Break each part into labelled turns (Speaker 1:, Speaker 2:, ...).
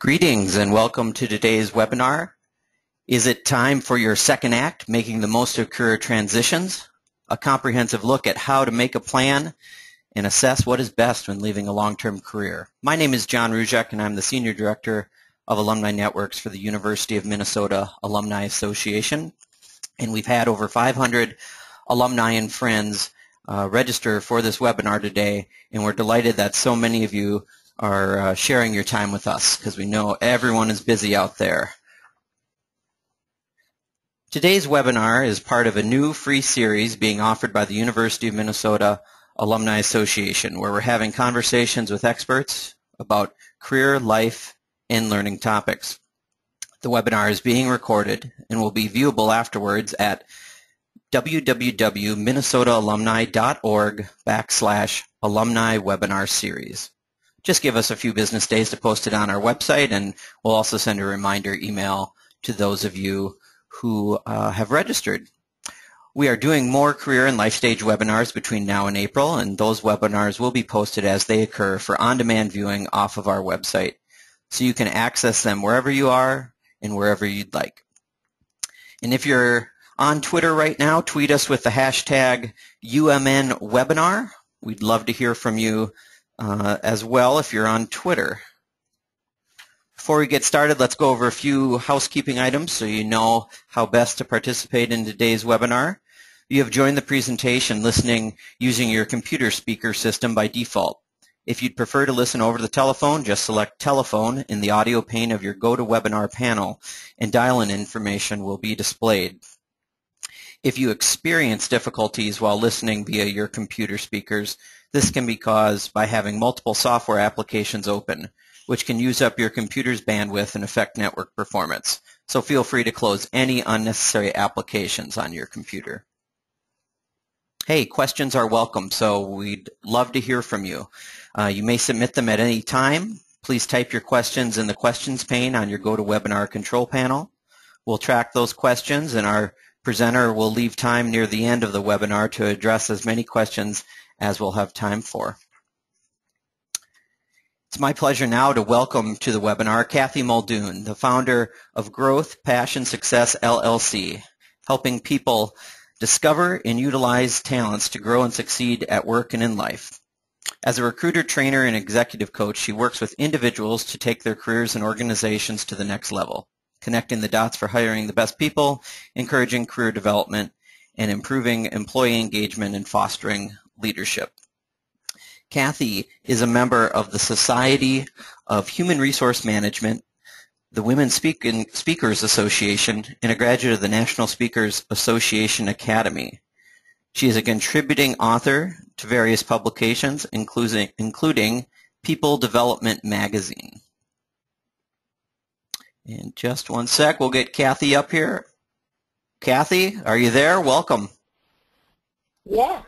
Speaker 1: Greetings and welcome to today's webinar. Is it time for your second act, making the most of career transitions? A comprehensive look at how to make a plan and assess what is best when leaving a long-term career. My name is John Ruzek and I'm the Senior Director of Alumni Networks for the University of Minnesota Alumni Association. And we've had over 500 alumni and friends register for this webinar today, and we're delighted that so many of you are sharing your time with us because we know everyone is busy out there. Today's webinar is part of a new free series being offered by the University of Minnesota Alumni Association, where we're having conversations with experts about career, life, and learning topics. The webinar is being recorded and will be viewable afterwards at www.minnesotaalumni.org/alumni webinar series. Just give us a few business days to post it on our website, and we'll also send a reminder email to those of you who have registered. We are doing more career and life stage webinars between now and April, and those webinars will be posted as they occur for on-demand viewing off of our website, so you can access them wherever you are and wherever you'd like. And if you're on Twitter right now, tweet us with the hashtag UMNWebinar. We'd love to hear from you as well if you're on Twitter. Before we get started, let's go over a few housekeeping items so you know how best to participate in today's webinar. You have joined the presentation listening using your computer speaker system by default. If you'd prefer to listen over the telephone, just select telephone in the audio pane of your GoToWebinar panel, and dial-in information will be displayed. If you experience difficulties while listening via your computer speakers, this can be caused by having multiple software applications open, which can use up your computer's bandwidth and affect network performance. So feel free to close any unnecessary applications on your computer. Hey, questions are welcome, so we'd love to hear from you. You may submit them at any time. Please type your questions in the questions pane on your GoToWebinar control panel. We'll track those questions, and our presenter will leave time near the end of the webinar to address as many questions as we'll have time for. It's my pleasure now to welcome to the webinar Cathy Muldoon, the founder of Growth, Passion, Success, LLC, helping people discover and utilize talents to grow and succeed at work and in life. As a recruiter, trainer, and executive coach, she works with individuals to take their careers and organizations to the next level, connecting the dots for hiring the best people, encouraging career development, and improving employee engagement and fostering leadership. Cathy is a member of the Society of Human Resource Management, the Women Speakers Association, and a graduate of the National Speakers Association Academy. She is a contributing author to various publications, including People Development Magazine. In just one sec, we'll get Cathy up here. Cathy, are you there? Welcome.
Speaker 2: Yeah.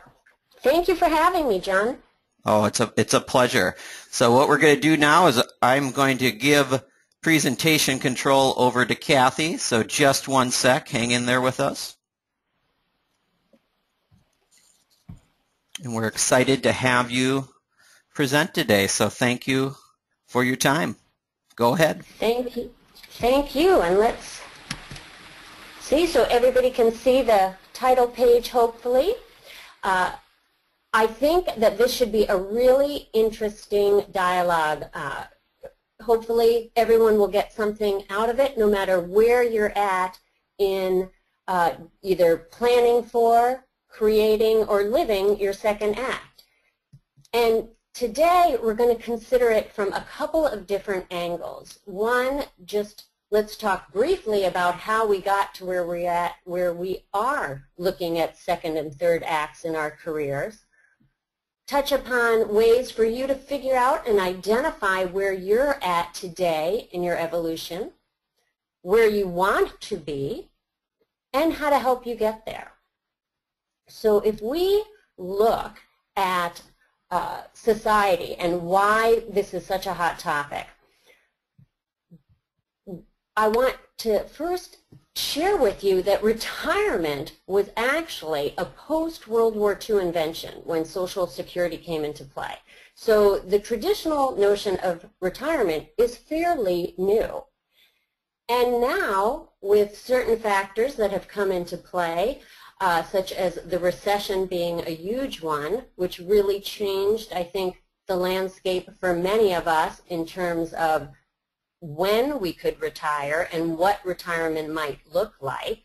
Speaker 2: Thank you for having me, John.
Speaker 1: Oh, it's a pleasure. So what we're going to do now is I'm going to give presentation control over to Cathy. So just one sec. Hang in there with us. And we're excited to have you present today. So thank you for your time. Go ahead.
Speaker 2: Thank you. Thank you. And let's see so everybody can see the title page, hopefully. I think that this should be a really interesting dialogue. Hopefully everyone will get something out of it, no matter where you're at in either planning for, creating, or living your second act. And today we're going to consider it from a couple of different angles. One, just let's talk briefly about how we got to where we are looking at second and third acts in our careers. Touch upon ways for you to figure out and identify where you're at today in your evolution, where you want to be, and how to help you get there. So if we look at society and why this is such a hot topic, I want to first share with you that retirement was actually a post-World War II invention when Social Security came into play. So the traditional notion of retirement is fairly new. And now, with certain factors that have come into play, such as the recession being a huge one, which really changed, I think, the landscape for many of us in terms of when we could retire and what retirement might look like.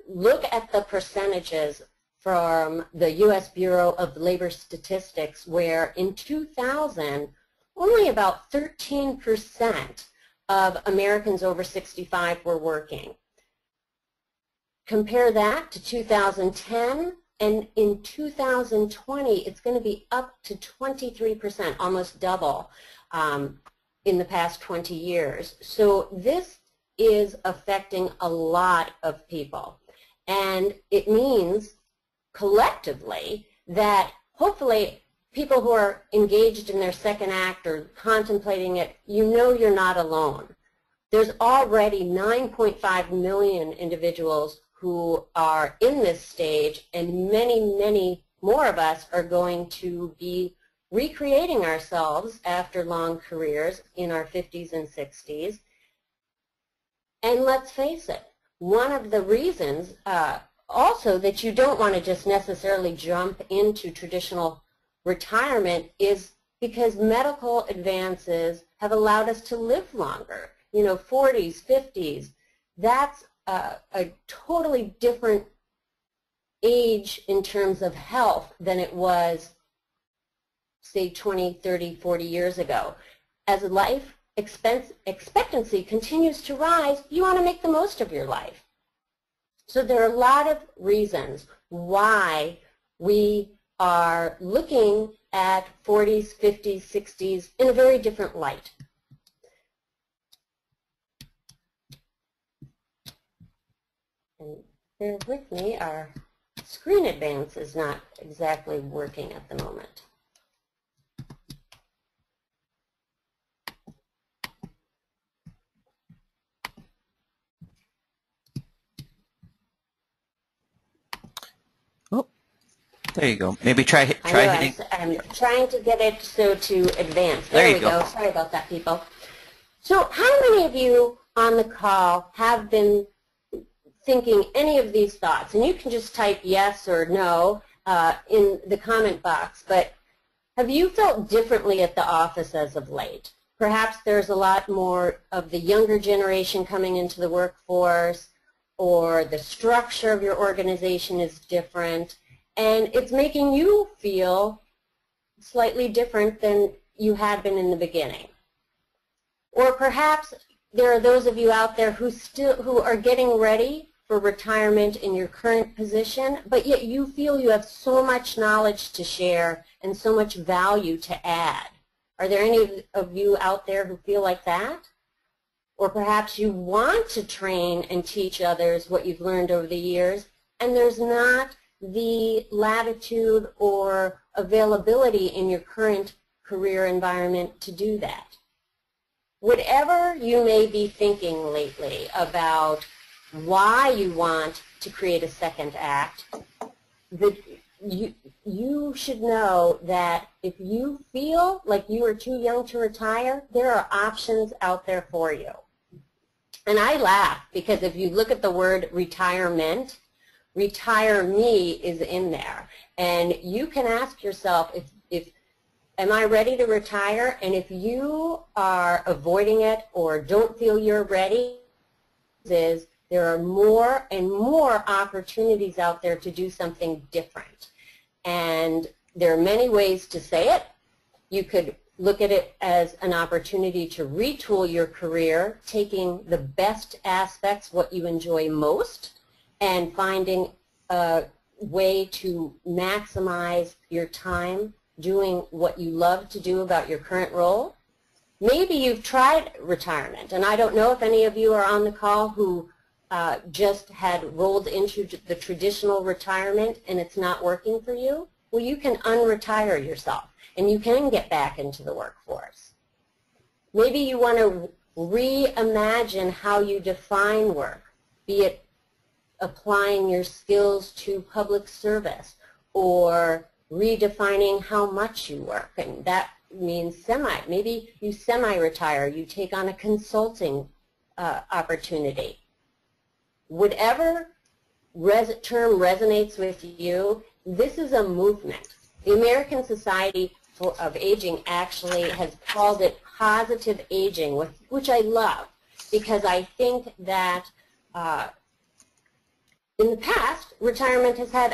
Speaker 2: Look at the percentages from the U.S. Bureau of Labor Statistics, where in 2000, only about 13% of Americans over 65 were working. Compare that to 2010, and in 2020, it's going to be up to 23%, almost double in the past 20 years. So this is affecting a lot of people. And it means collectively that hopefully people who are engaged in their second act or contemplating it, you know you're not alone. There's already 9.5 million individuals who are in this stage, and many, many more of us are going to be recreating ourselves after long careers in our 50s and 60s. And let's face it, one of the reasons also that you don't want to just necessarily jump into traditional retirement is because medical advances have allowed us to live longer. You know, 40s, 50s, that's a totally different age in terms of health than it was, say, 20, 30, 40 years ago. As life expectancy continues to rise, you want to make the most of your life. So there are a lot of reasons why we are looking at 40s, 50s, 60s in a very different light. And bear with me, our screen advance is not exactly working at the moment.
Speaker 1: Oh, there you go. Maybe try hitting.
Speaker 2: I'm trying to get it so to advance. There we go. Sorry about that, people. So how many of you on the call have been thinking any of these thoughts? And you can just type yes or no in the comment box, but have you felt differently at the office as of late? Perhaps there's a lot more of the younger generation coming into the workforce, or the structure of your organization is different, and it's making you feel slightly different than you had been in the beginning. Or perhaps there are those of you out there who are getting ready for retirement in your current position, but yet you feel you have so much knowledge to share and so much value to add. Are there any of you out there who feel like that? Or perhaps you want to train and teach others what you've learned over the years, and there's not the latitude or availability in your current career environment to do that. Whatever you may be thinking lately about why you want to create a second act, you should know that if you feel like you are too young to retire, there are options out there for you. And I laugh because if you look at the word retirement, retire me is in there. And you can ask yourself, am I ready to retire? And if you are avoiding it or don't feel you're ready, there are more and more opportunities out there to do something different. And there are many ways to say it. You could look at it as an opportunity to retool your career, taking the best aspects, what you enjoy most, and finding a way to maximize your time doing what you love to do about your current role. Maybe you've tried retirement, and I don't know if any of you are on the call who just had rolled into the traditional retirement and it's not working for you. Well, you can unretire yourself and you can get back into the workforce. Maybe you want to reimagine how you define work. be it applying your skills to public service or redefining how much you work, and that means maybe you semi-retire, you take on a consulting opportunity. Whatever term resonates with you, this is a movement. The American Society of Aging actually has called it positive aging, which I love, because I think that in the past, retirement has had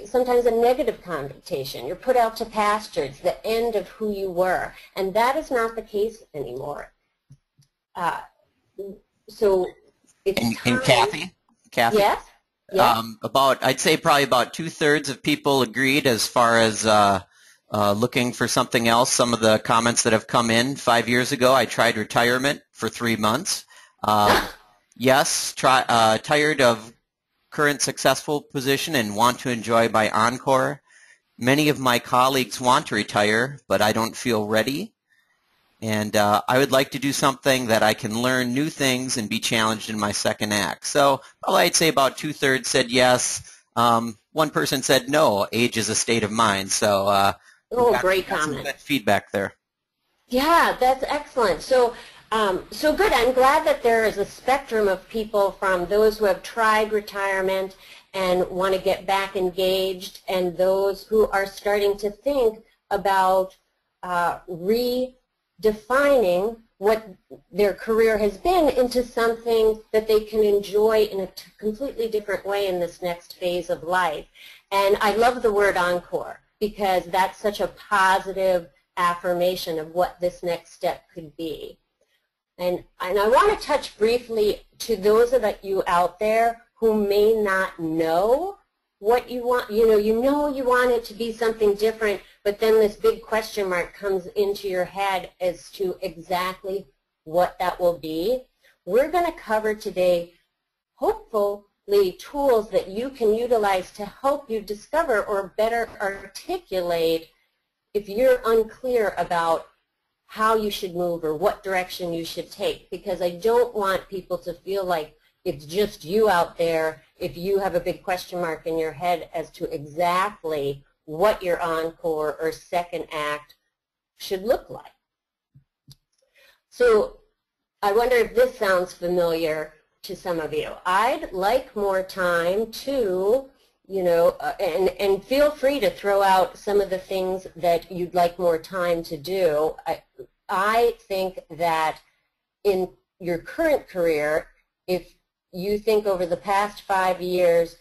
Speaker 2: sometimes a negative connotation. You're put out to pasture. It's the end of who you were. And that is not the case anymore. So it's time.
Speaker 1: And Cathy?
Speaker 2: Yes? Yes?
Speaker 1: I'd say probably about 2/3 of people agreed as far as looking for something else. Some of the comments that have come in: 5 years ago, I tried retirement for 3 months. Yes, tired of current successful position and want to enjoy my encore. Many of my colleagues want to retire, but I don't feel ready. And I would like to do something that I can learn new things and be challenged in my second act. So probably I'd say about 2/3 said yes. One person said no, age is a state of mind. So
Speaker 2: great comment.
Speaker 1: Some good feedback there.
Speaker 2: Yeah, that's excellent. So good. I'm glad that there is a spectrum of people, from those who have tried retirement and want to get back engaged, and those who are starting to think about redefining what their career has been into something that they can enjoy in a completely different way in this next phase of life. And I love the word encore, because that's such a positive affirmation of what this next step could be. And I want to touch briefly to those of you out there who may not know what you want. You know you want it to be something different, but then this big question mark comes into your head as to exactly what that will be. We're going to cover today, hopefully, tools that you can utilize to help you discover or better articulate if you're unclear about how you should move or what direction you should take, because I don't want people to feel like it's just you out there if you have a big question mark in your head as to exactly what your encore or second act should look like. So I wonder if this sounds familiar to some of you. I'd like more time to, and feel free to throw out some of the things that you'd like more time to do. I think that in your current career, if you think over the past 5 years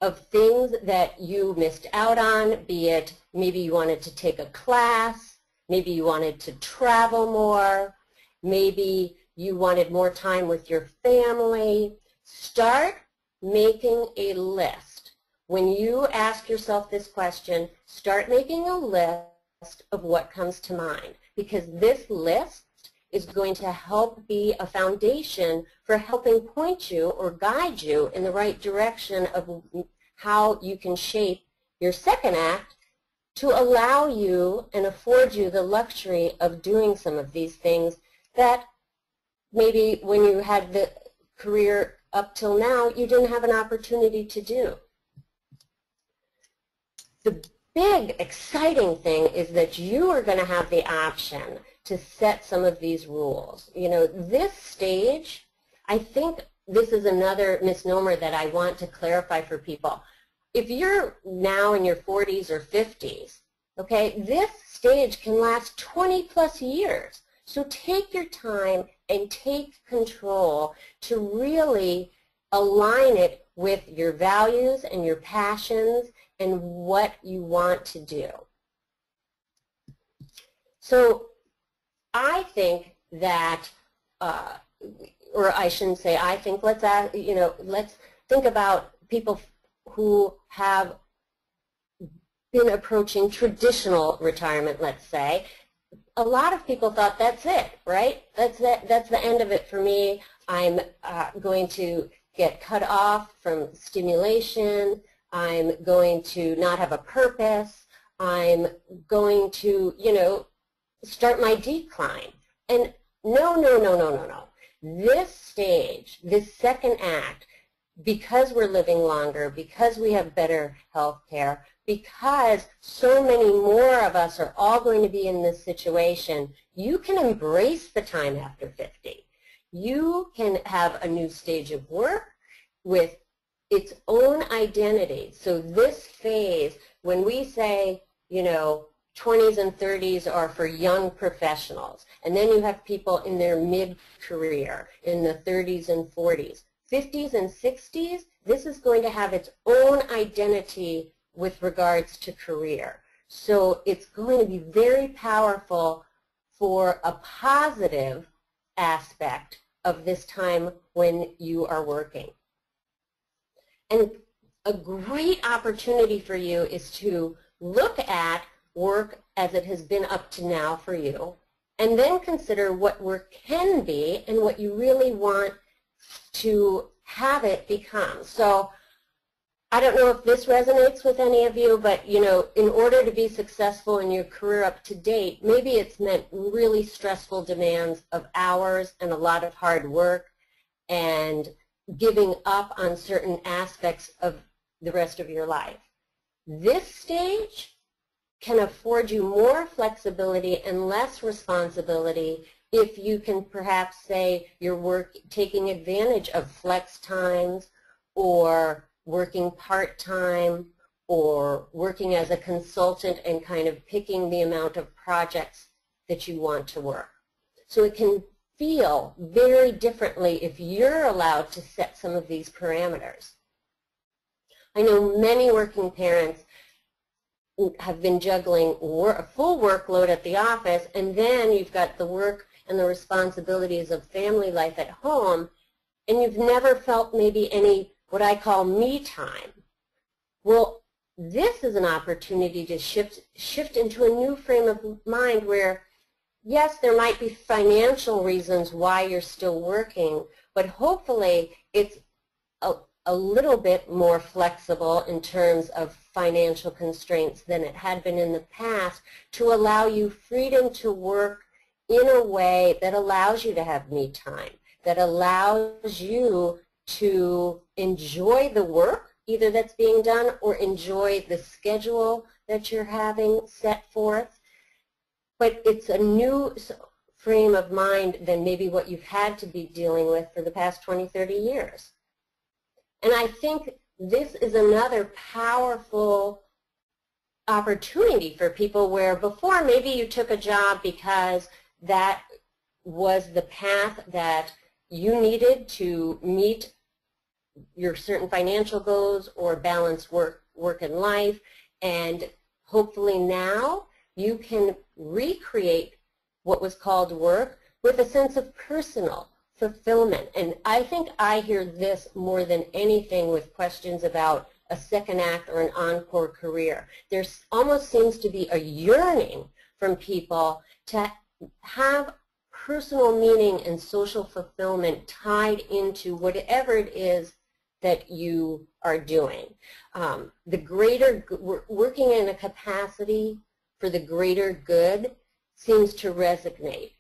Speaker 2: of things that you missed out on, be it maybe you wanted to take a class, maybe you wanted to travel more, maybe you wanted more time with your family, start making a list. When you ask yourself this question, start making a list of what comes to mind, because this list is going to help be a foundation for helping point you or guide you in the right direction of how you can shape your second act to allow you and afford you the luxury of doing some of these things that maybe when you had the career up till now you didn't have an opportunity to do. The big exciting thing is that you are going to have the option to set some of these rules. This stage, I think this is another misnomer that I want to clarify for people. If you're now in your 40s or 50s, okay, this stage can last 20 plus years. So take your time and take control to really align it with your values and your passions and what you want to do. So I think that, or I shouldn't say I think, let's think about people who have been approaching traditional retirement, let's say. A lot of people thought that's it, right? That's the end of it for me. I'm going to get cut off from stimulation. I'm going to not have a purpose. I'm going to, start my decline. And no. This stage, this second act, because we're living longer, because we have better health care, because so many more of us are all going to be in this situation, you can embrace the time after 50. You can have a new stage of work with its own identity. So this phase, when we say, you know, 20s and 30s are for young professionals, and then you have people in their mid-career, in the 30s and 40s. 50s and 60s, this is going to have its own identity with regards to career. So it's going to be very powerful for a positive aspect of this time when you are working. And a great opportunity for you is to look at work as it has been up to now for you, and then consider what work can be and what you really want to have it become. So I don't know if this resonates with any of you, but you know, in order to be successful in your career up to date, maybe it's meant really stressful demands of hours and a lot of hard work and giving up on certain aspects of the rest of your life. This stage can afford you more flexibility and less responsibility if you can perhaps say you're taking advantage of flex times, or working part-time, or working as a consultant and kind of picking the amount of projects that you want to work. So it can feel very differently if you're allowed to set some of these parameters. I know many working parents have been juggling a full workload at the office, and then you've got the work and the responsibilities of family life at home, and you've never felt maybe any what I call me time. Well, this is an opportunity to shift into a new frame of mind where, yes, there might be financial reasons why you're still working, but hopefully it's a little bit more flexible in terms of financial constraints than it had been in the past, to allow you freedom to work in a way that allows you to have me time, that allows you to enjoy the work either that's being done or enjoy the schedule that you're having set forth. But it's a new frame of mind than maybe what you've had to be dealing with for the past 20, 30 years. And I think this is another powerful opportunity for people where before maybe you took a job because that was the path that you needed to meet your certain financial goals or balance work and life, and hopefully now you can recreate what was called work with a sense of personal fulfillment. And I think I hear this more than anything with questions about a second act or an encore career. There almost seems to be a yearning from people to have personal meaning and social fulfillment tied into whatever it is that you are doing. Working in a capacity for the greater good seems to resonate.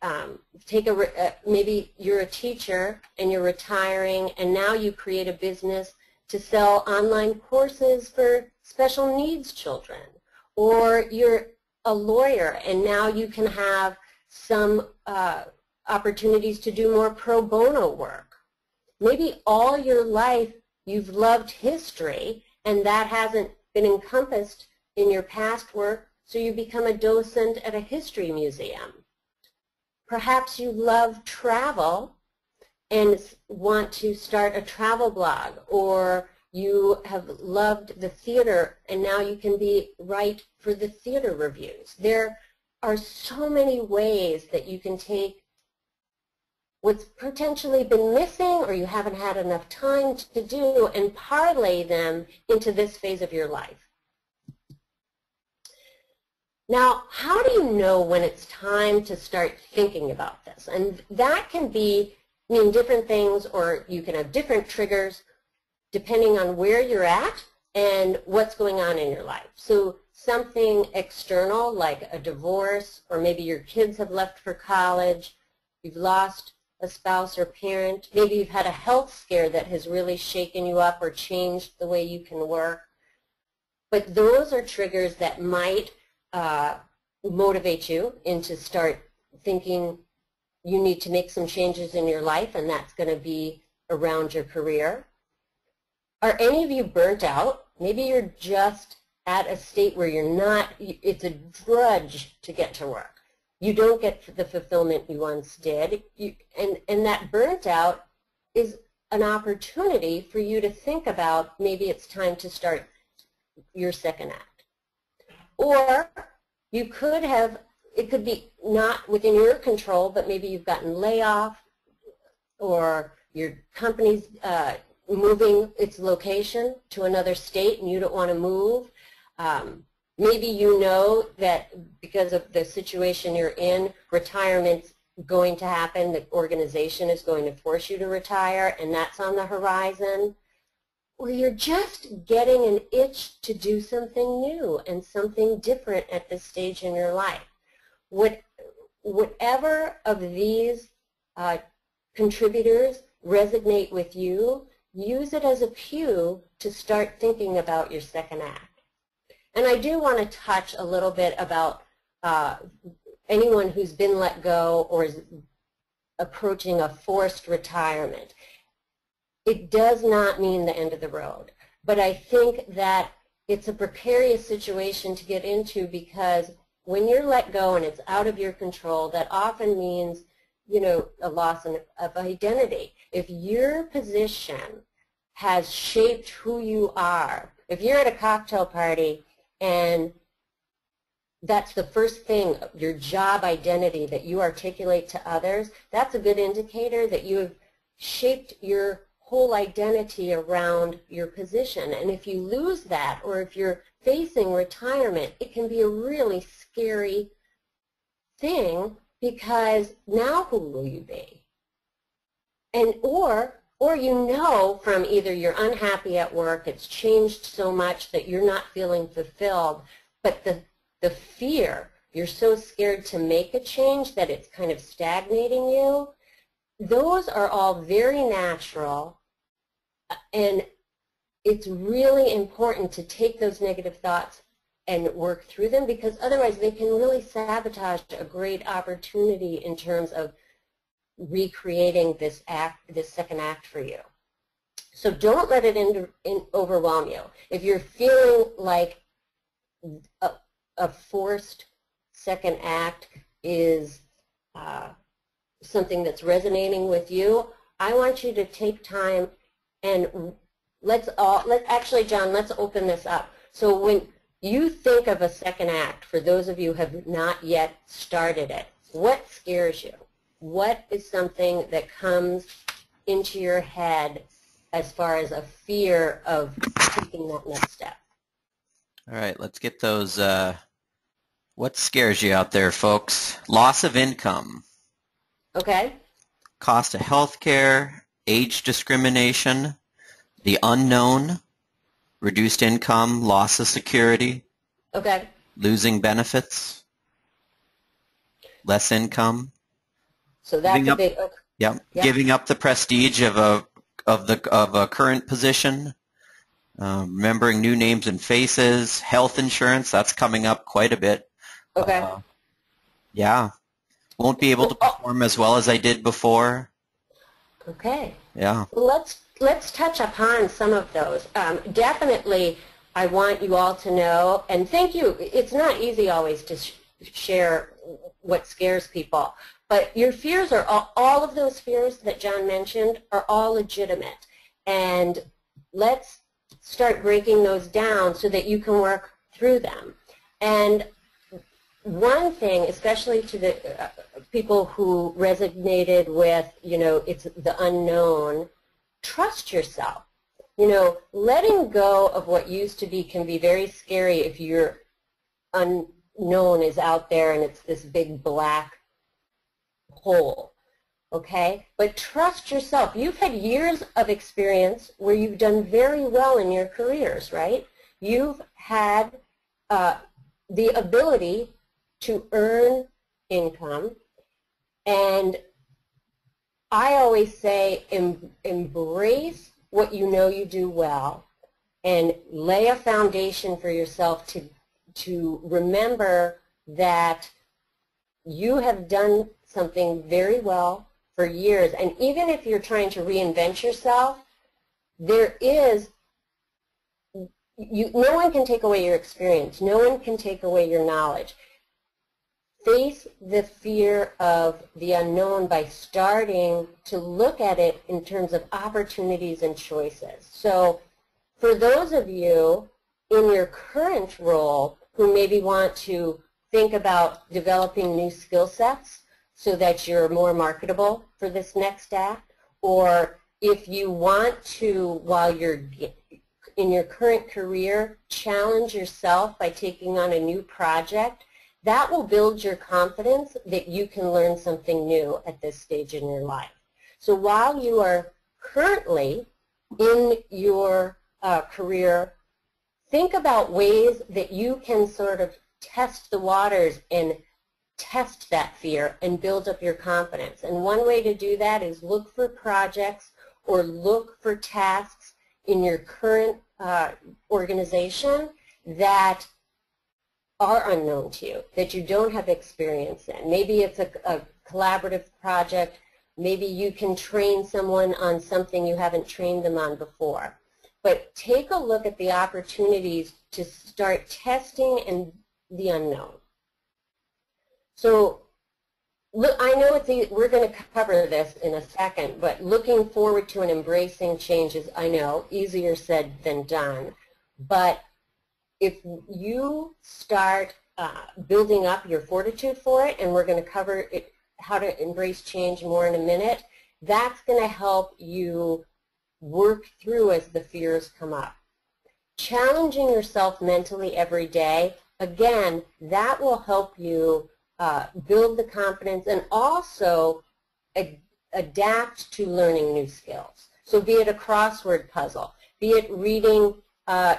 Speaker 2: Maybe you're a teacher and you're retiring, and now you create a business to sell online courses for special needs children. Or you're a lawyer and now you can have some opportunities to do more pro bono work. Maybe all your life you've loved history and that hasn't been encompassed in your past work, so you become a docent at a history museum. Perhaps you love travel and want to start a travel blog, or you have loved the theater and now you can write for the theater reviews. There are so many ways that you can take what's potentially been missing or you haven't had enough time to do and parlay them into this phase of your life. Now, how do you know when it's time to start thinking about this? And that can mean different things, or you can have different triggers depending on where you're at and what's going on in your life. So something external like a divorce, or maybe your kids have left for college, you've lost a spouse or parent. Maybe you've had a health scare that has really shaken you up or changed the way you can work. But those are triggers that might motivate you into start thinking you need to make some changes in your life, and that's going to be around your career. Are any of you burnt out? Maybe you're just at a state where you're not, it's a drudge to get to work. You don't get the fulfillment you once did, and that burnt out is an opportunity for you to think about maybe it's time to start your second act. Or you could have, it could be not within your control, but maybe you've gotten layoff, or your company's moving its location to another state and you don't want to move. Maybe you know that because of the situation you're in, retirement's going to happen, the organization is going to force you to retire, and that's on the horizon. Or you're just getting an itch to do something new and something different at this stage in your life. Whatever of these contributors resonate with you, use it as a cue to start thinking about your second act. And I do want to touch a little bit about anyone who's been let go or is approaching a forced retirement. It does not mean the end of the road, but I think that it's a precarious situation to get into, because when you're let go and it's out of your control, that often means, you know, a loss of identity. If your position has shaped who you are, if you're at a cocktail party and that's the first thing, your job identity that you articulate to others, that's a good indicator that you have shaped your whole identity around your position. And if you lose that, or if you're facing retirement, it can be a really scary thing, because now who will you be? And or you know from either you're unhappy at work, it's changed so much that you're not feeling fulfilled, but the fear, you're so scared to make a change that it's kind of stagnating you. Those are all very natural, and it's really important to take those negative thoughts and work through them, because otherwise they can really sabotage a great opportunity in terms of recreating this second act for you. So don't let it overwhelm you. If you're feeling like a forced second act is something that's resonating with you, I want you to take time and actually, John, let's open this up. So when you think of a second act, for those of you who have not yet started it, what scares you? What is something that comes into your head as far as a fear of taking that next step?
Speaker 1: All right, let's get those. What scares you out there, folks? Loss of income.
Speaker 2: Okay.
Speaker 1: Cost of health care, age discrimination, the unknown, reduced income, loss of security,
Speaker 2: okay,
Speaker 1: losing benefits, less income.
Speaker 2: So that's a big. Okay.
Speaker 1: Yep. Giving up the prestige of a current position. Remembering new names and faces, health insurance, that's coming up quite a bit.
Speaker 2: Okay.
Speaker 1: Yeah. Won't be able to perform as well as I did before.
Speaker 2: Okay.
Speaker 1: Yeah.
Speaker 2: Well, let's touch upon some of those. Definitely, I want you all to know, and thank you. It's not easy always to share what scares people, but your fears are all of those fears that John mentioned are all legitimate, and let's start breaking those down so that you can work through them. And one thing, especially to the people who resonated with, you know, it's the unknown, trust yourself. You know, letting go of what used to be can be very scary if your unknown is out there and it's this big black hole. Okay? But trust yourself. You've had years of experience where you've done very well in your careers, right? You've had the ability to earn income, and I always say embrace what you know you do well and lay a foundation for yourself to remember that you have done something very well for years. And even if you're trying to reinvent yourself, there is, no one can take away your experience. No one can take away your knowledge. Face the fear of the unknown by starting to look at it in terms of opportunities and choices. So for those of you in your current role who maybe want to think about developing new skill sets so that you're more marketable for this next act, or if you want to, while you're in your current career, challenge yourself by taking on a new project, that will build your confidence that you can learn something new at this stage in your life. So while you are currently in your career, think about ways that you can sort of test the waters and test that fear and build up your confidence. And one way to do that is look for projects or look for tasks in your current organization that are unknown to you, that you don't have experience in. Maybe it's a collaborative project. Maybe you can train someone on something you haven't trained them on before. But take a look at the opportunities to start testing in the unknown. So look, I know we're going to cover this in a second, but looking forward to and embracing change is, I know, easier said than done. But if you start building up your fortitude for it, and we're going to cover it, how to embrace change more in a minute, that's going to help you work through as the fears come up. Challenging yourself mentally every day, again, that will help you build the confidence and also adapt to learning new skills. So be it a crossword puzzle, be it reading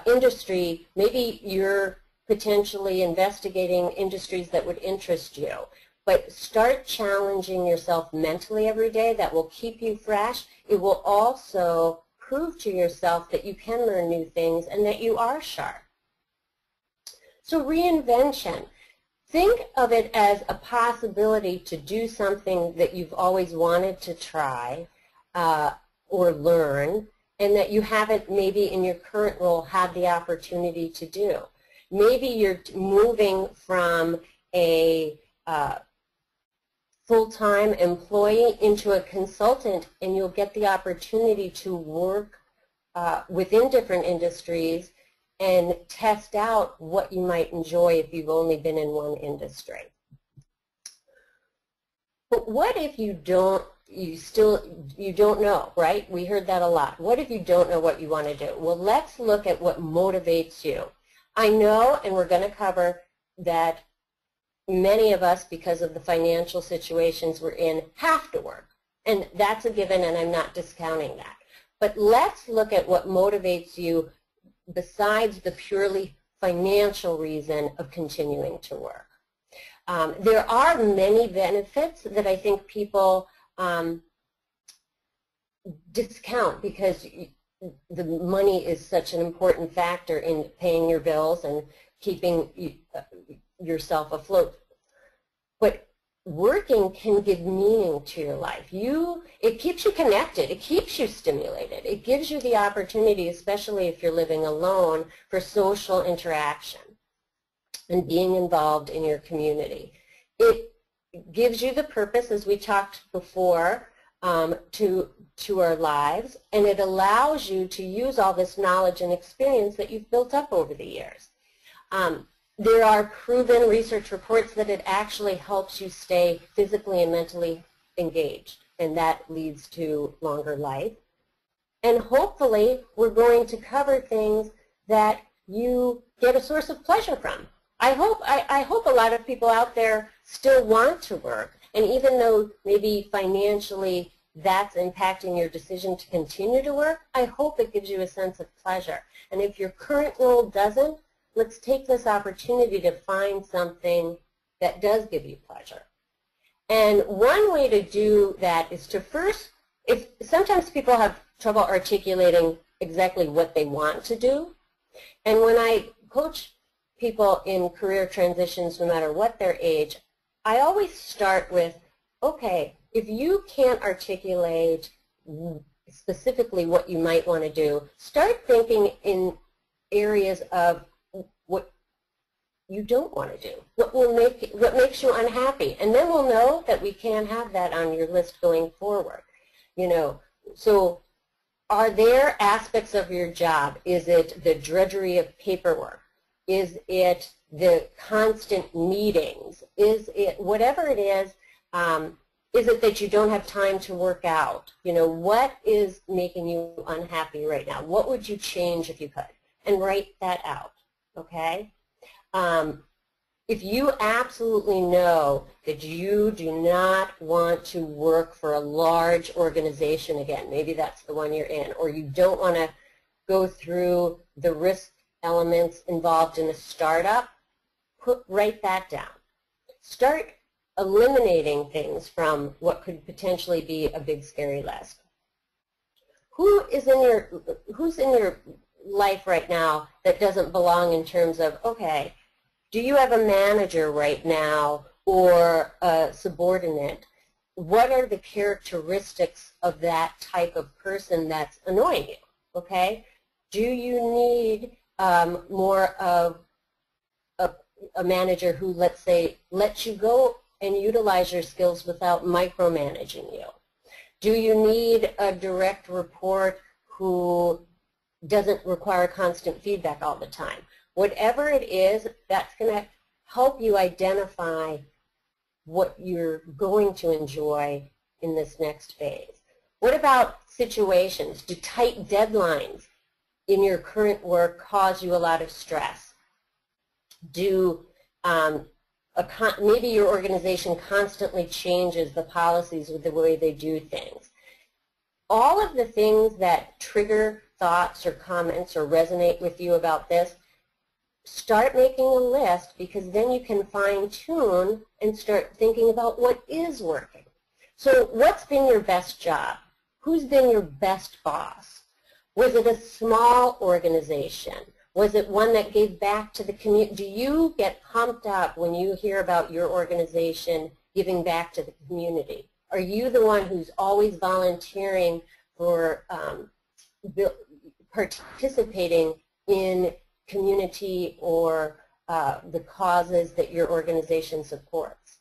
Speaker 2: industry, maybe you're potentially investigating industries that would interest you, but start challenging yourself mentally every day. That will keep you fresh. It will also prove to yourself that you can learn new things and that you are sharp. So reinvention. Think of it as a possibility to do something that you've always wanted to try or learn, and that you haven't maybe in your current role had the opportunity to do. Maybe you're moving from a full-time employee into a consultant, and you'll get the opportunity to work within different industries and test out what you might enjoy if you've only been in one industry. But what if you don't know, right? We heard that a lot. What if you don't know what you want to do? Well, let's look at what motivates you. I know, and we're going to cover that many of us, because of the financial situations we're in, have to work. And that's a given, and I'm not discounting that. But let's look at what motivates you besides the purely financial reason of continuing to work. There are many benefits that I think people discount because the money is such an important factor in paying your bills and keeping yourself afloat. But working can give meaning to your life. It keeps you connected. It keeps you stimulated. It gives you the opportunity, especially if you're living alone, for social interaction and being involved in your community. It gives you the purpose, as we talked before, to our lives, and it allows you to use all this knowledge and experience that you've built up over the years. There are proven research reports that it actually helps you stay physically and mentally engaged, and that leads to longer life. And hopefully, we're going to cover things that you get a source of pleasure from. I hope a lot of people out there still want to work, and even though maybe financially that's impacting your decision to continue to work, I hope it gives you a sense of pleasure. And if your current role doesn't, let's take this opportunity to find something that does give you pleasure. And one way to do that is to first, if sometimes people have trouble articulating exactly what they want to do. And when I coach people in career transitions, no matter what their age, I always start with, okay, if you can't articulate specifically what you might want to do, start thinking in areas of what you don't want to do, what makes you unhappy, and then we'll know that we can have that on your list going forward. You know, so are there aspects of your job? Is it the drudgery of paperwork? Is it the constant meetings? Is it whatever it is? Is it that you don't have time to work out? You know, what is making you unhappy right now? What would you change if you could? And write that out, okay? If you absolutely know that you do not want to work for a large organization again, maybe that's the one you're in, or you don't want to go through the risk elements involved in a startup, write that down. Start eliminating things from what could potentially be a big scary list. Who's in your life right now that doesn't belong in terms of, okay, do you have a manager right now or a subordinate? What are the characteristics of that type of person that's annoying you, okay? Do you need more of a manager who, let's say, lets you go and utilize your skills without micromanaging you? Do you need a direct report who doesn't require constant feedback all the time? Whatever it is, that's going to help you identify what you're going to enjoy in this next phase. What about situations? Do tight deadlines in your current work cause you a lot of stress? Do maybe your organization constantly changes the policies with the way they do things? All of the things that trigger thoughts or comments or resonate with you about this, start making a list, because then you can fine-tune and start thinking about what is working. So what's been your best job? Who's been your best boss? Was it a small organization? Was it one that gave back to the community? Do you get pumped up when you hear about your organization giving back to the community? Are you the one who's always volunteering for participating in community or the causes that your organization supports?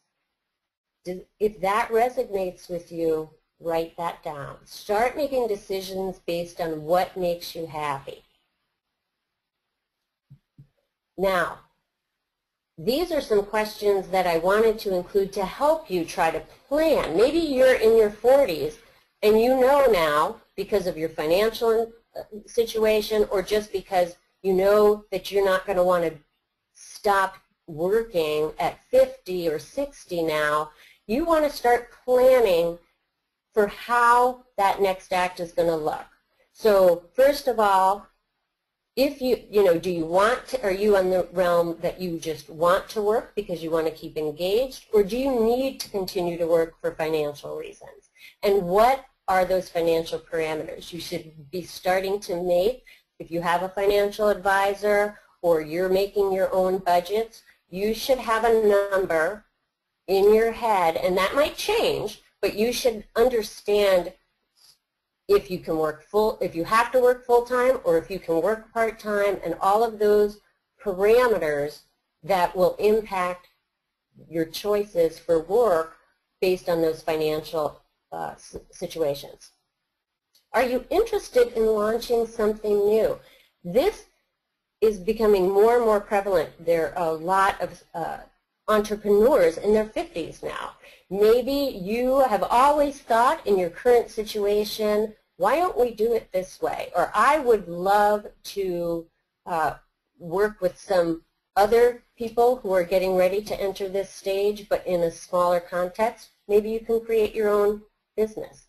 Speaker 2: If that resonates with you, write that down. Start making decisions based on what makes you happy. Now, these are some questions that I wanted to include to help you try to plan. Maybe you're in your 40s and you know now, because of your financial situation or just because you know that you're not going to want to stop working at 50 or 60 now, you want to start planning for how that next act is going to look. So first of all, if do you want to, are you on the realm that you just want to work because you want to keep engaged, or do you need to continue to work for financial reasons? And what are those financial parameters you should be starting to make? If you have a financial advisor or you're making your own budgets, you should have a number in your head, and that might change, but you should understand if you can work if you have to work full-time or if you can work part-time, and all of those parameters that will impact your choices for work based on those financial situations. Are you interested in launching something new? This is becoming more and more prevalent. There are a lot of entrepreneurs in their 50s now. Maybe you have always thought in your current situation, why don't we do it this way? Or I would love to work with some other people who are getting ready to enter this stage, but in a smaller context. Maybe you can create your own business.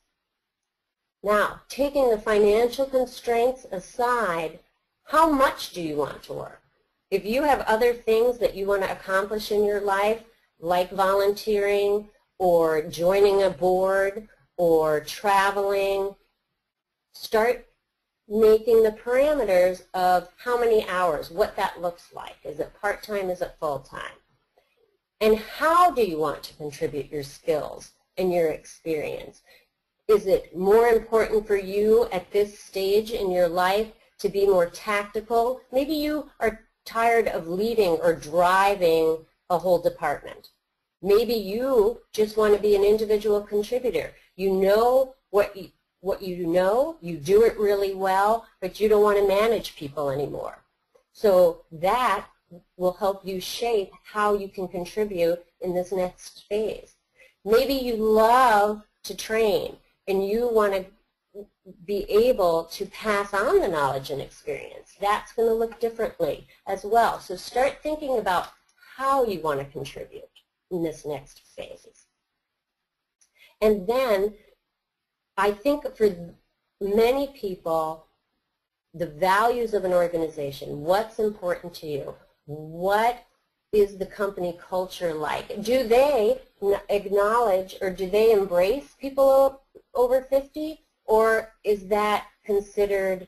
Speaker 2: Now, taking the financial constraints aside, how much do you want to work? If you have other things that you want to accomplish in your life, like volunteering or joining a board or traveling. Start making the parameters of how many hours, what that looks like. Is it part-time, is it full-time? And how do you want to contribute your skills and your experience? Is it more important for you at this stage in your life to be more tactical? Maybe you are tired of leading or driving a whole department. Maybe you just want to be an individual contributor. You know what you know, you do it really well, but you don't want to manage people anymore. So that will help you shape how you can contribute in this next phase. Maybe you love to train and you want to be able to pass on the knowledge and experience. That's going to look differently as well. So start thinking about how you want to contribute in this next phase. And then I think for many people, the values of an organization, what's important to you, what is the company culture like? Do they acknowledge or do they embrace people over 50, or is that considered,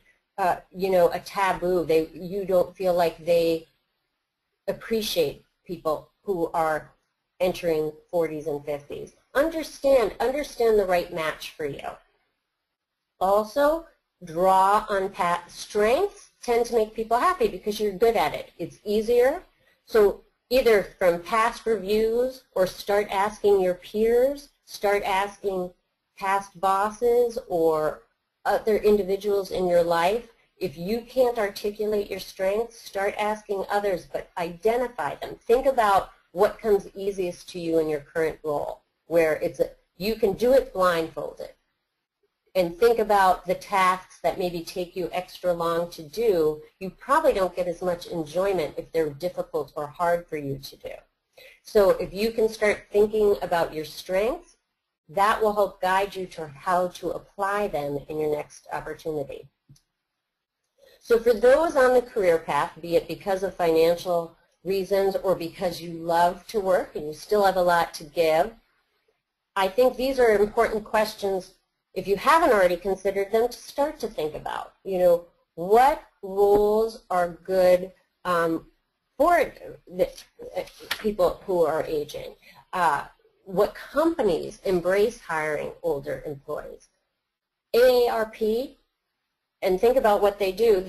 Speaker 2: you know, a taboo? You don't feel like they appreciate people who are entering 40s and 50s. Understand the right match for you. Also, draw on strengths tend to make people happy because you're good at it. It's easier. So either from past reviews or start asking your peers, start asking past bosses or other individuals in your life. If you can't articulate your strengths, start asking others, but identify them. Think about what comes easiest to you in your current role, where you can do it blindfolded. And think about the tasks that maybe take you extra long to do. You probably don't get as much enjoyment if they're difficult or hard for you to do. So if you can start thinking about your strengths, that will help guide you to how to apply them in your next opportunity. So for those on the career path, be it because of financial reasons or because you love to work and you still have a lot to give, I think these are important questions, if you haven't already considered them, to start to think about. You know, what roles are good for people who are aging? What companies embrace hiring older employees? AARP, and think about what they do,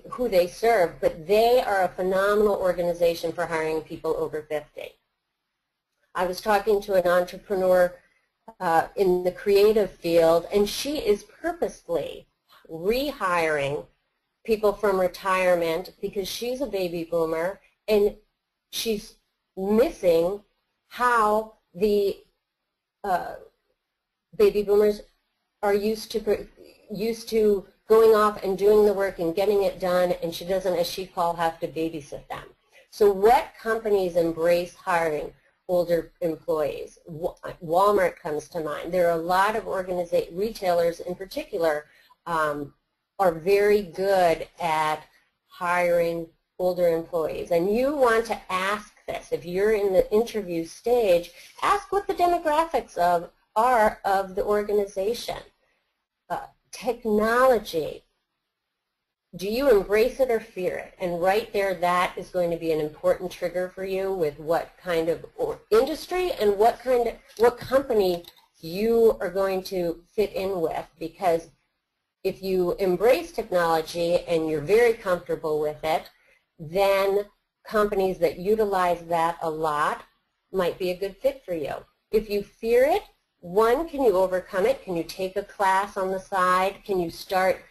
Speaker 2: who they serve, but they are a phenomenal organization for hiring people over 50. I was talking to an entrepreneur in the creative field, and she is purposely rehiring people from retirement because she's a baby boomer, and she's missing how the baby boomers are used to going off and doing the work and getting it done, and she doesn't, as she calls, have to babysit them. So what companies embrace hiring older employees? Walmart comes to mind. There are a lot of retailers in particular are very good at hiring older employees. And you want to ask this. If you're in the interview stage, ask what the demographics are of the organization. Technology. Do you embrace it or fear it? And right there, that is going to be an important trigger for you with what kind of industry and what company you are going to fit in with. Because if you embrace technology and you're very comfortable with it, then companies that utilize that a lot might be a good fit for you. If you fear it, one, can you overcome it? Can you take a class on the side? Can you start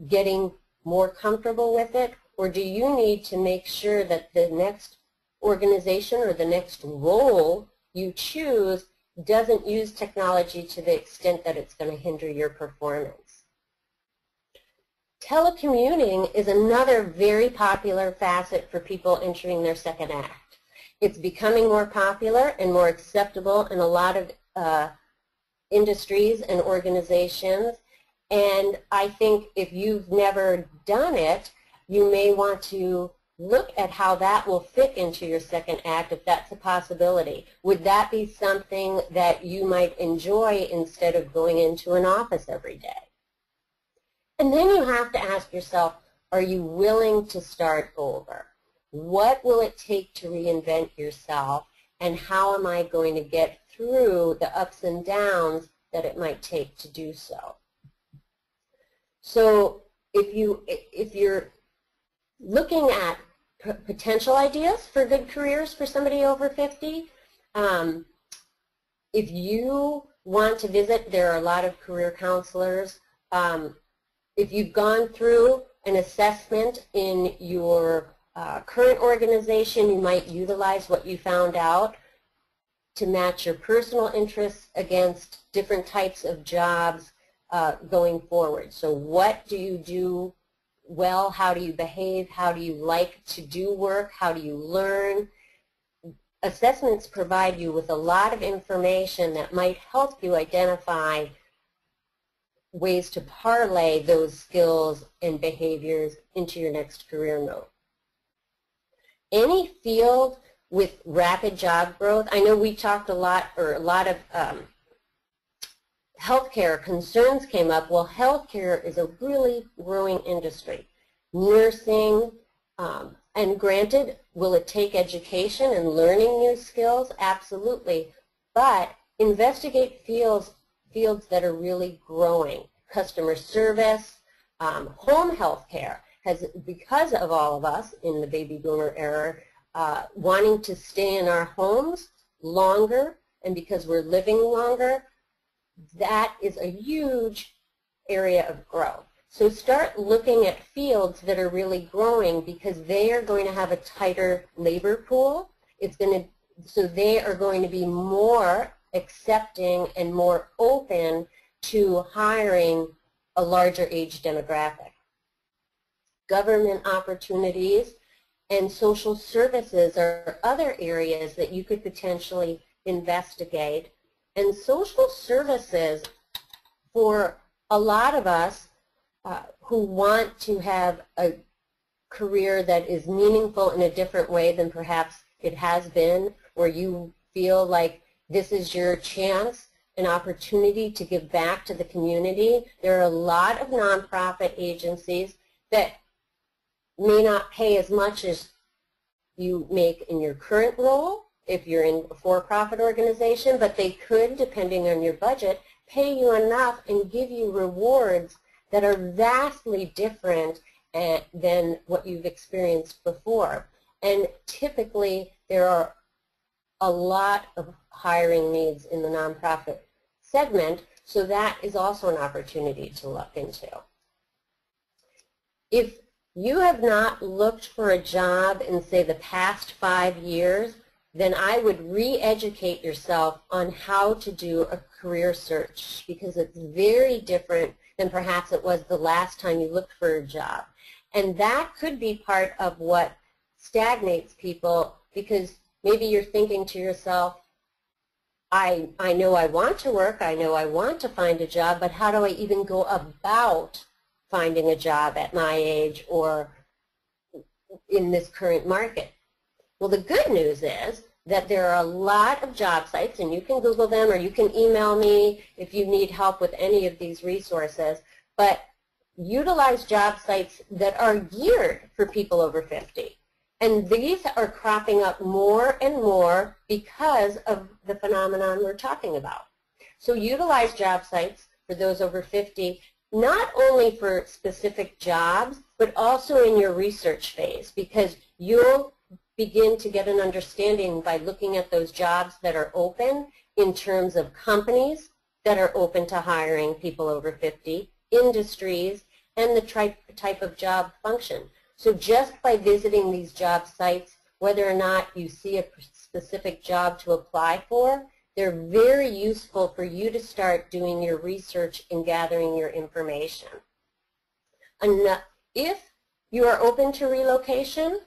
Speaker 2: getting more comfortable with it? Or do you need to make sure that the next organization or the next role you choose doesn't use technology to the extent that it's going to hinder your performance? Telecommuting is another very popular facet for people entering their second act. It's becoming more popular and more acceptable in a lot of industries and organizations. And I think if you've never done it, you may want to look at how that will fit into your second act if that's a possibility. Would that be something that you might enjoy instead of going into an office every day? And then you have to ask yourself, are you willing to start over? What will it take to reinvent yourself, and how am I going to get through the ups and downs that it might take to do so? So if you're looking at potential ideas for good careers for somebody over 50, if you want to visit, there are a lot of career counselors. If you've gone through an assessment in your current organization, you might utilize what you found out to match your personal interests against different types of jobs going forward. So what do you do well? How do you behave? How do you like to do work? How do you learn? Assessments provide you with a lot of information that might help you identify ways to parlay those skills and behaviors into your next career move. Any field with rapid job growth, I know we talked a lot of healthcare concerns came up. Well, healthcare is a really growing industry. Nursing, and granted, will it take education and learning new skills? Absolutely. But investigate fields that are really growing. Customer service, home health care has, because of all of us in the baby boomer era, wanting to stay in our homes longer, and because we're living longer, that is a huge area of growth. So start looking at fields that are really growing, because they are going to have a tighter labor pool. So they are going to be more accepting and more open to hiring a larger age demographic. Government opportunities and social services are other areas that you could potentially investigate. And social services, for a lot of us who want to have a career that is meaningful in a different way than perhaps it has been, where you feel like this is your chance, an opportunity to give back to the community. There are a lot of nonprofit agencies that may not pay as much as you make in your current role if you're in a for-profit organization, but they could, depending on your budget, pay you enough and give you rewards that are vastly different than what you've experienced before. And typically, there are a lot of hiring needs in the nonprofit segment, so that is also an opportunity to look into. If you have not looked for a job in, say, the past 5 years, then I would re-educate yourself on how to do a career search, because it's very different than perhaps it was the last time you looked for a job. And that could be part of what stagnates people, because maybe you're thinking to yourself, I know I want to work, I know I want to find a job, but how do I even go about finding a job at my age or in this current market? Well, the good news is that there are a lot of job sites, and you can Google them or you can email me if you need help with any of these resources, but utilize job sites that are geared for people over 50. And these are cropping up more and more because of the phenomenon we're talking about. So utilize job sites for those over 50, not only for specific jobs, but also in your research phase, because you'll begin to get an understanding by looking at those jobs that are open in terms of companies that are open to hiring people over 50, industries, and the type of job function. So just by visiting these job sites, whether or not you see a specific job to apply for, they're very useful for you to start doing your research and gathering your information. And if you are open to relocation,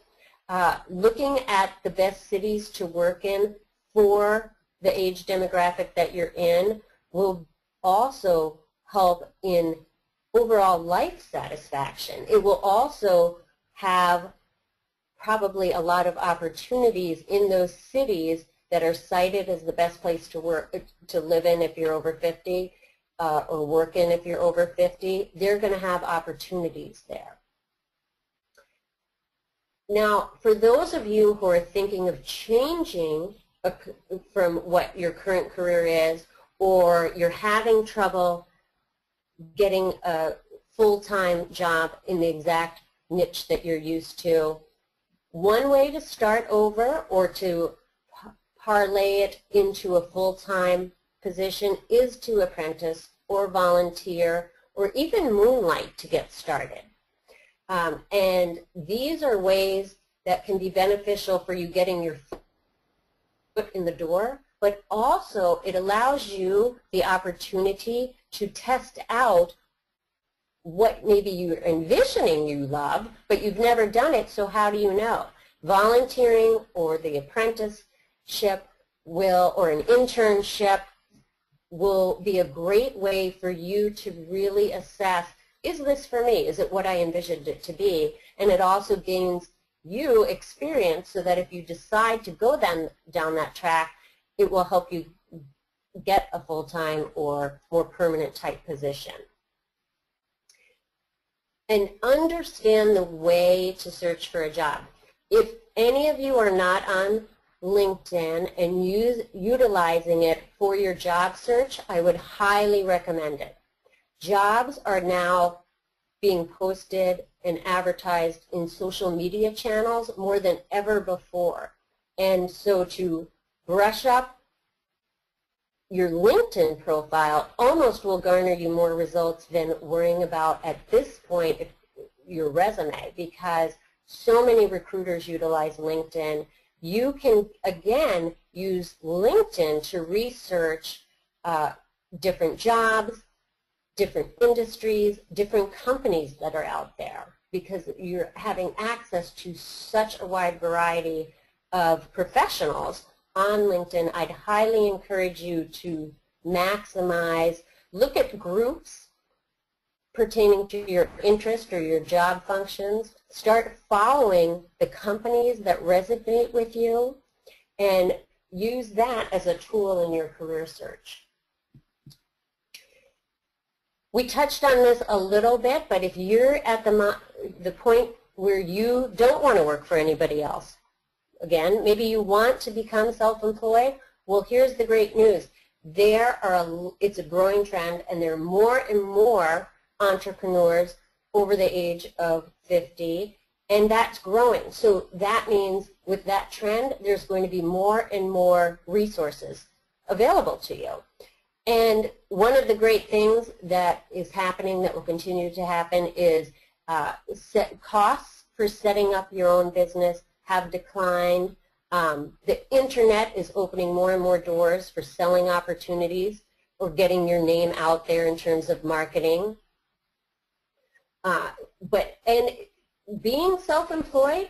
Speaker 2: looking at the best cities to work in for the age demographic that you're in will also help in overall life satisfaction. It will also have probably a lot of opportunities in those cities that are cited as the best place to work, to live in if you're over 50, or work in if you're over 50. They're going to have opportunities there. Now, for those of you who are thinking of changing from what your current career is, or you're having trouble getting a full-time job in the exact niche that you're used to, one way to start over or to parlay it into a full-time position is to apprentice or volunteer or even moonlight to get started. And these are ways that can be beneficial for you getting your foot in the door, but also it allows you the opportunity to test out what maybe you're envisioning you love, but you've never done it, so how do you know? Volunteering or the apprenticeship or an internship will be a great way for you to really assess, is this for me? Is it what I envisioned it to be? And it also gains you experience so that if you decide to go down that track, it will help you get a full-time or more permanent type position. And understand the way to search for a job. If any of you are not on LinkedIn and utilizing it for your job search, I would highly recommend it. Jobs are now being posted and advertised in social media channels more than ever before. And so to brush up your LinkedIn profile almost will garner you more results than worrying about, at this point, your resume, because so many recruiters utilize LinkedIn. You can, again, use LinkedIn to research different jobs, different industries, different companies that are out there, because you're having access to such a wide variety of professionals on LinkedIn. I'd highly encourage you to maximize, look at groups pertaining to your interest or your job functions. Start following the companies that resonate with you and use that as a tool in your career search. We touched on this a little bit, but if you're at the point where you don't want to work for anybody else, again, maybe you want to become self-employed, well, here's the great news. It's a growing trend, and there are more and more entrepreneurs over the age of 50, and that's growing. So that means with that trend, there's going to be more and more resources available to you. And one of the great things that is happening, that will continue to happen, is costs for setting up your own business have declined. The internet is opening more and more doors for selling opportunities or getting your name out there in terms of marketing. And being self-employed,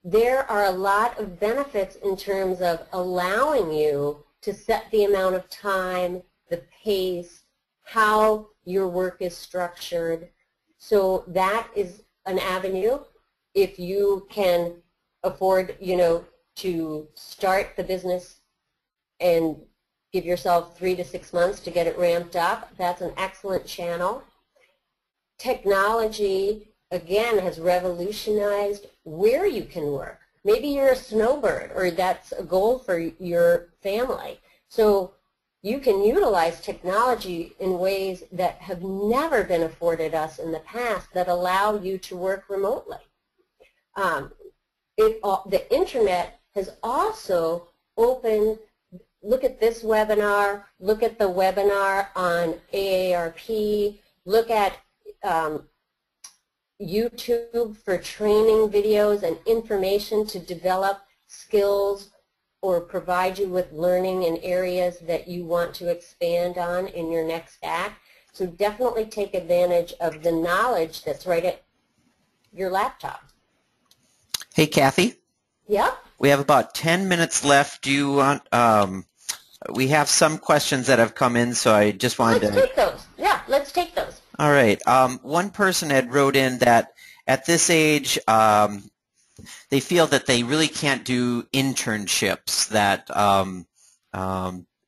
Speaker 2: there are a lot of benefits in terms of allowing you to set the amount of time, the pace, how your work is structured. So that is an avenue. If you can afford, to start the business and give yourself 3 to 6 months to get it ramped up, that's an excellent channel. Technology, again, has revolutionized where you can work. Maybe you're a snowbird, or that's a goal for your family. So you can utilize technology in ways that have never been afforded us in the past that allow you to work remotely. The internet has also opened, look at this webinar, look at the webinar on AARP, look at YouTube for training videos and information to develop skills or provide you with learning in areas that you want to expand on in your next act. So definitely take advantage of the knowledge that's right at your laptop.
Speaker 1: Hey, Cathy?
Speaker 2: Yep.
Speaker 1: We have about 10 minutes left. Do you want, we have some questions that have come in, so I just wanted to...
Speaker 2: Let's take those. Yeah, let's take those.
Speaker 1: All right. One person had wrote in that at this age, they feel that they really can't do internships, that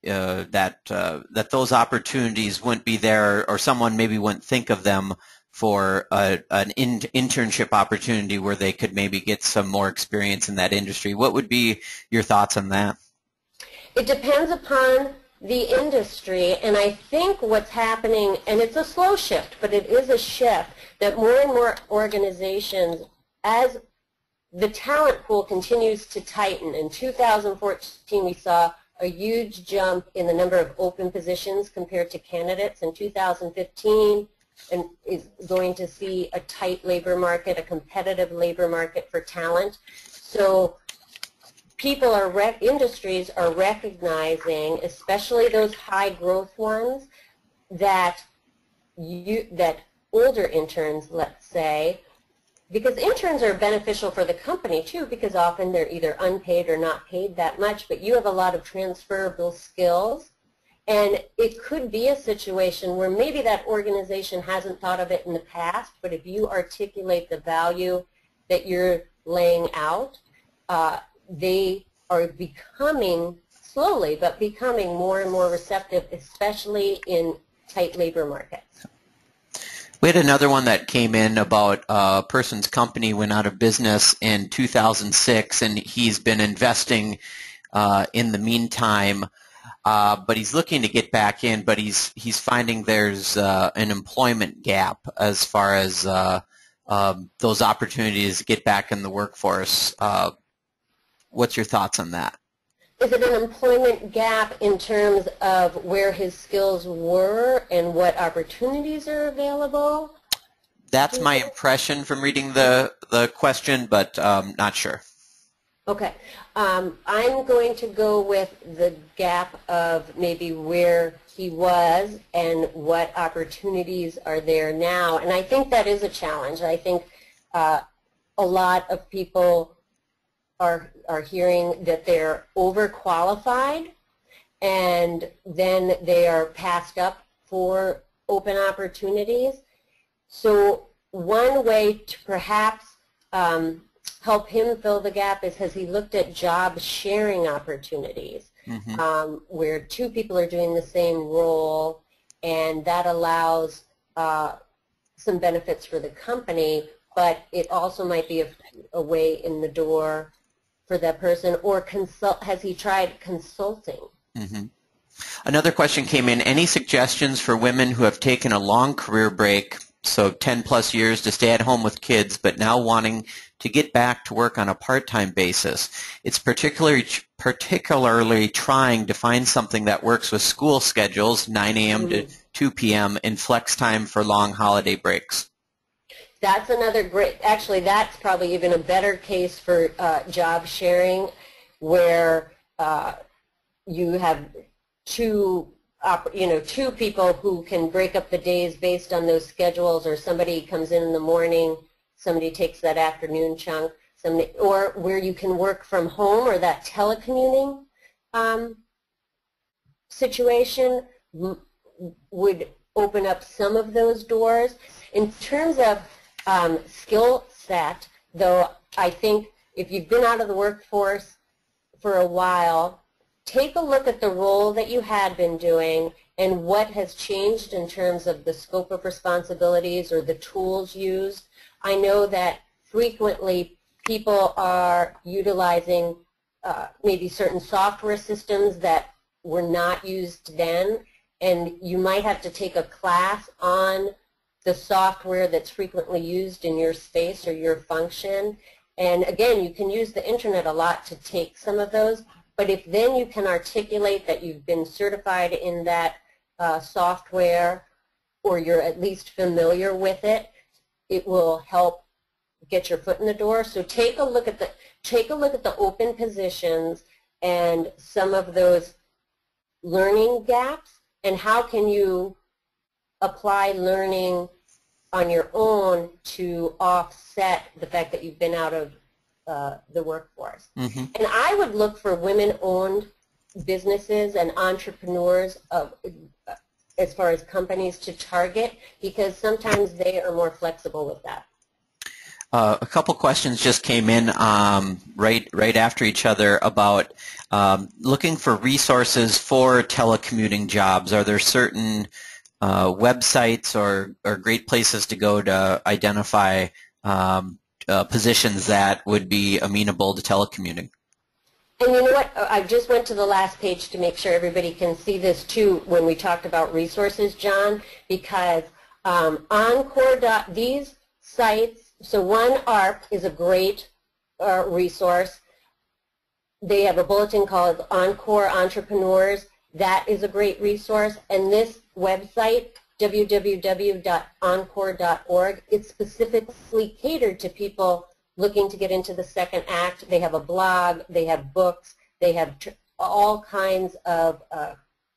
Speaker 1: that those opportunities wouldn't be there, or someone maybe wouldn't think of them for an internship opportunity where they could maybe get some more experience in that industry. What would be your thoughts on that?
Speaker 2: It depends upon the industry, and I think what's happening, and it's a slow shift, but it is a shift, that more and more organizations, as the talent pool continues to tighten. In 2014, we saw a huge jump in the number of open positions compared to candidates. In 2015, and is going to see a tight labor market, a competitive labor market for talent. So people industries are recognizing, especially those high growth ones, that older interns, let's say, because interns are beneficial for the company too, because often they're either unpaid or not paid that much, but you have a lot of transferable skills. And it could be a situation where maybe that organization hasn't thought of it in the past, but if you articulate the value that you're laying out, they are becoming, slowly, but becoming more and more receptive, especially in tight labor markets.
Speaker 1: We had another one that came in about a person's company went out of business in 2006, and he's been investing in the meantime, but he's looking to get back in, but he's finding there's an employment gap as far as those opportunities to get back in the workforce. What's your thoughts on that?
Speaker 2: Is it an employment gap in terms of where his skills were and what opportunities are available?
Speaker 1: That's my impression from reading the question, but not sure.
Speaker 2: Okay. I'm going to go with the gap of maybe where he was and what opportunities are there now. And I think that is a challenge. I think a lot of people are hearing that they're overqualified, and then they are passed up for open opportunities. So one way to perhaps help him fill the gap is, has he looked at job sharing opportunities, where two people are doing the same role, and that allows some benefits for the company, but it also might be a way in the door for that person. Or has he tried consulting?
Speaker 1: Another question came in. Any suggestions for women who have taken a long career break, so 10 plus years, to stay at home with kids, but now wanting to get back to work on a part-time basis? It's particularly trying to find something that works with school schedules, 9 a.m. to 2 p.m., and flex time for long holiday breaks.
Speaker 2: That's another great, actually that's probably even a better case for job sharing, where you have two people who can break up the days based on those schedules, or somebody comes in the morning, somebody takes that afternoon chunk, or where you can work from home, or that telecommuting situation would open up some of those doors. In terms of skill set, though, I think if you've been out of the workforce for a while, take a look at the role that you had been doing and what has changed in terms of the scope of responsibilities or the tools used. I know that frequently people are utilizing maybe certain software systems that were not used then, and you might have to take a class on the software that's frequently used in your space or your function. And again, you can use the internet a lot to take some of those, but if then you can articulate that you've been certified in that software, or you're at least familiar with it, it will help get your foot in the door. So take a look at the open positions and some of those learning gaps, and how can you apply learning on your own to offset the fact that you've been out of the workforce. And I would look for women-owned businesses and entrepreneurs as far as companies to target, because sometimes they are more flexible with that.
Speaker 1: A couple questions just came in right after each other about looking for resources for telecommuting jobs. Are there certain websites or great places to go to identify positions that would be amenable to telecommuting?
Speaker 2: And you know what? I just went to the last page to make sure everybody can see this too when we talked about resources, John, because these sites, so one ARP is a great resource. They have a bulletin called Encore Entrepreneurs. That is a great resource. And this website, www.encore.org, it's specifically catered to people looking to get into the second act. They have a blog, they have books, they have all kinds of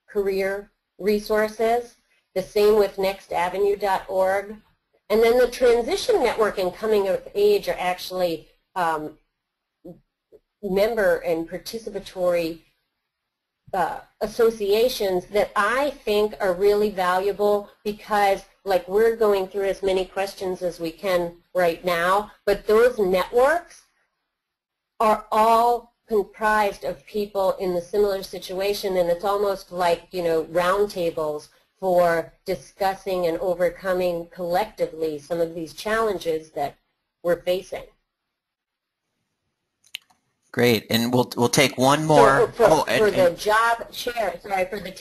Speaker 2: career resources. The same with nextavenue.org. And then the Transition Network and Coming of Age are actually member and participatory associations that I think are really valuable because, like, we're going through as many questions as we can right now, but those networks are all comprised of people in the similar situation, and it's almost like, you know, roundtables for discussing and overcoming collectively some of these challenges that we're facing.
Speaker 1: Great, and we'll take one more.
Speaker 2: So for the job share, sorry, for the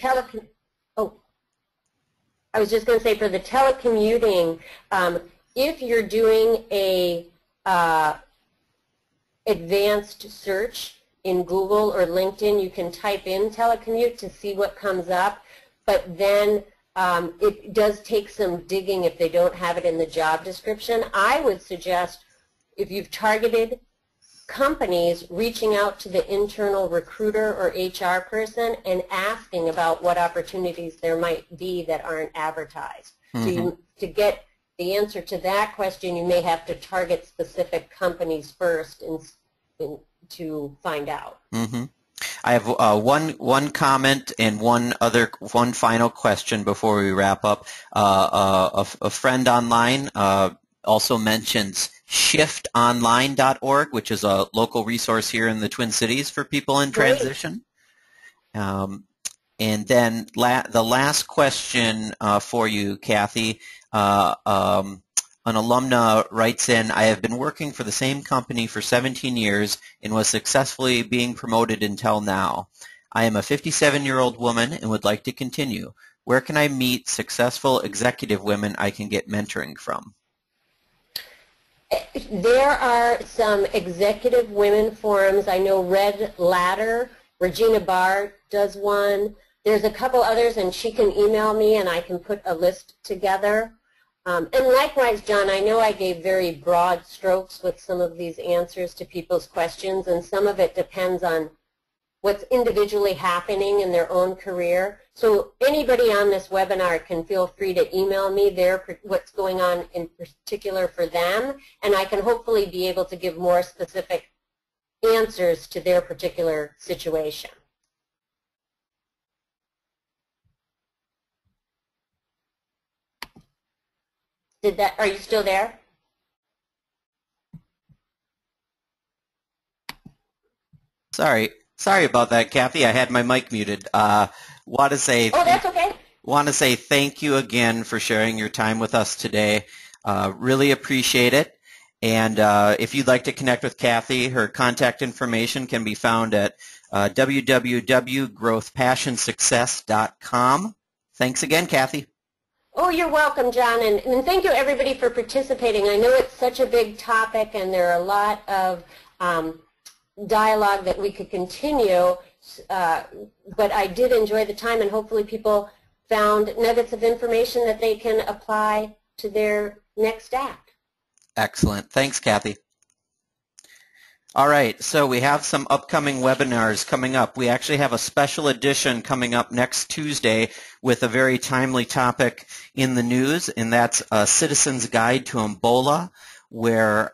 Speaker 2: I was just going to say for the telecommuting, if you're doing a advanced search in Google or LinkedIn, you can type in telecommute to see what comes up, but then it does take some digging if they don't have it in the job description. I would suggest, if you've targeted companies, reaching out to the internal recruiter or HR person and asking about what opportunities there might be that aren't advertised. Mm-hmm. To get the answer to that question, you may have to target specific companies first to find out.
Speaker 1: Mm-hmm. I have one comment and one final question before we wrap up. A friend online also mentions shiftonline.org, which is a local resource here in the Twin Cities for people in transition. And then the last question for you, Cathy. An alumna writes in, I have been working for the same company for 17 years and was successfully being promoted until now. I am a 57-year-old woman and would like to continue. Where can I meet successful executive women I can get mentoring from?
Speaker 2: There are some executive women forums. I know Red Ladder, Regina Barr does one. There's a couple others, and she can email me and I can put a list together. And likewise, John, I know I gave very broad strokes with some of these answers to people's questions, and some of it depends on what's individually happening in their own career. So anybody on this webinar can feel free to email me what's going on in particular for them, and I can hopefully be able to give more specific answers to their particular situation. Are you still there?
Speaker 1: Sorry about that, Cathy. I had my mic muted. Want to say
Speaker 2: that's okay.
Speaker 1: Want to say thank you again for sharing your time with us today. Really appreciate it. And if you'd like to connect with Cathy, her contact information can be found at www.growthpassionsuccess.com. Thanks again, Cathy.
Speaker 2: Oh, you're welcome, John, and thank you, everybody, for participating. I know it's such a big topic, and there are a lot of dialogue that we could continue, but I did enjoy the time, and hopefully people found nuggets of information that they can apply to their next act.
Speaker 1: Excellent. Thanks, Cathy. All right, so we have some upcoming webinars coming up. We actually have a special edition coming up next Tuesday with a very timely topic in the news, and that's a Citizen's Guide to Ebola, where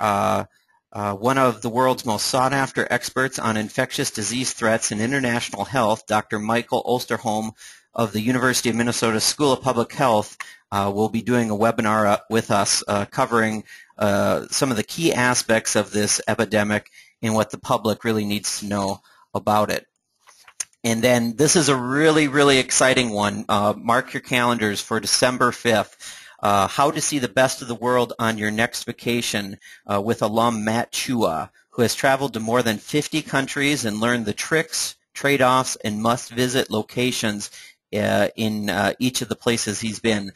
Speaker 1: one of the world's most sought-after experts on infectious disease threats and international health, Dr. Michael Osterholm, of the University of Minnesota School of Public Health will be doing a webinar with us covering some of the key aspects of this epidemic and what the public really needs to know about it. And then this is a really, really exciting one. Mark your calendars for December 5th. How to see the best of the world on your next vacation with alum Matt Chua, who has traveled to more than 50 countries and learned the tricks, trade-offs, and must-visit locations in each of the places he's been.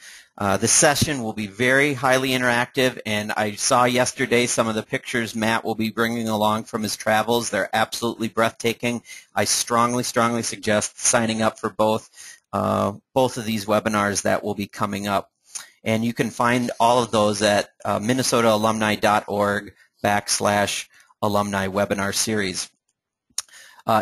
Speaker 1: This session will be very highly interactive, and I saw yesterday some of the pictures Matt will be bringing along from his travels. They're absolutely breathtaking. I strongly, strongly suggest signing up for both of these webinars that will be coming up. And you can find all of those at minnesotaalumni.org/alumni webinar series.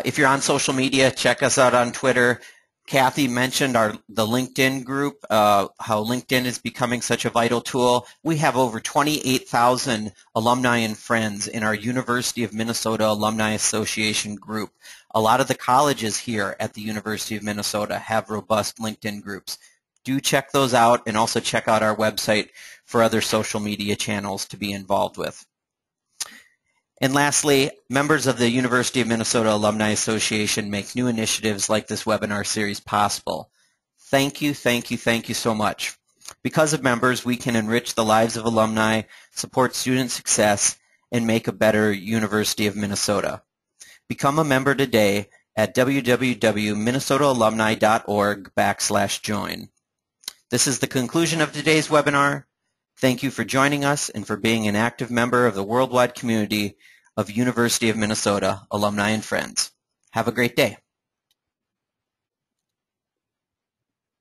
Speaker 1: If you're on social media, check us out on Twitter. Cathy mentioned the LinkedIn group, how LinkedIn is becoming such a vital tool. We have over 28,000 alumni and friends in our University of Minnesota Alumni Association group. A lot of the colleges here at the University of Minnesota have robust LinkedIn groups. Do check those out, and also check out our website for other social media channels to be involved with. And lastly, members of the University of Minnesota Alumni Association make new initiatives like this webinar series possible. Thank you, thank you, thank you so much. Because of members, we can enrich the lives of alumni, support student success, and make a better University of Minnesota. Become a member today at www.minnesotaalumni.org/join. This is the conclusion of today's webinar. Thank you for joining us and for being an active member of the worldwide community of University of Minnesota alumni and friends. Have a great day.